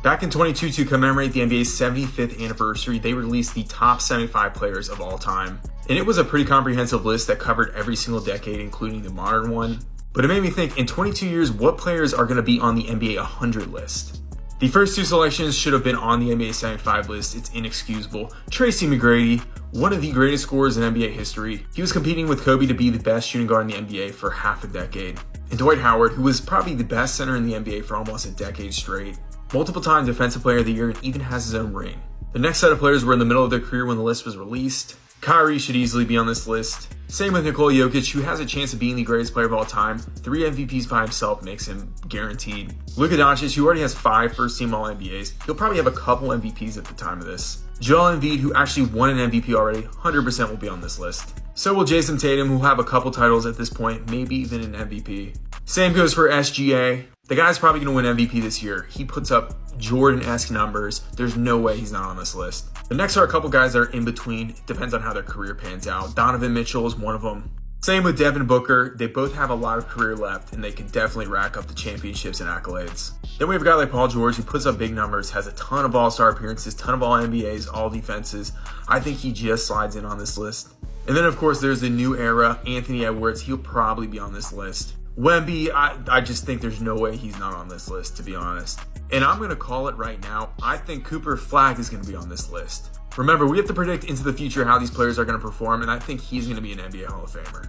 Back in 22 to commemorate the NBA's 75th anniversary, they released the top 75 players of all time. And it was a pretty comprehensive list that covered every single decade, including the modern one. But it made me think, in 22 years, what players are going to be on the NBA 100 list? The first two selections should have been on the NBA 75 list. It's inexcusable. Tracy McGrady, one of the greatest scorers in NBA history. He was competing with Kobe to be the best shooting guard in the NBA for half a decade. And Dwight Howard, who was probably the best center in the NBA for almost a decade straight. Multiple-time Defensive Player of the Year, and even has his own ring. The next set of players were in the middle of their career when the list was released. Kyrie should easily be on this list. Same with Nikola Jokic, who has a chance of being the greatest player of all time. 3 MVPs by himself makes him guaranteed. Luka Doncic, who already has 5 first-team All-NBAs. He'll probably have a couple MVPs at the time of this. Joel Embiid, who actually won an MVP already, 100% will be on this list. So will Jason Tatum, who will have a couple titles at this point, maybe even an MVP. Same goes for SGA. The guy's probably going to win MVP this year. He puts up Jordan-esque numbers. There's no way he's not on this list. The next are a couple guys that are in between. It depends on how their career pans out. Donovan Mitchell is one of them. Same with Devin Booker. They both have a lot of career left, and they can definitely rack up the championships and accolades. Then we have a guy like Paul George, who puts up big numbers, has a ton of All-Star appearances, ton of All-NBAs, all defenses. I think he just slides in on this list. And then, of course, there's the new era, Anthony Edwards. He'll probably be on this list. Wemby, I just think there's no way he's not on this list, to be honest. And I'm going to call it right now. I think Cooper Flagg is going to be on this list. Remember, we have to predict into the future how these players are going to perform, and I think he's going to be an NBA Hall of Famer.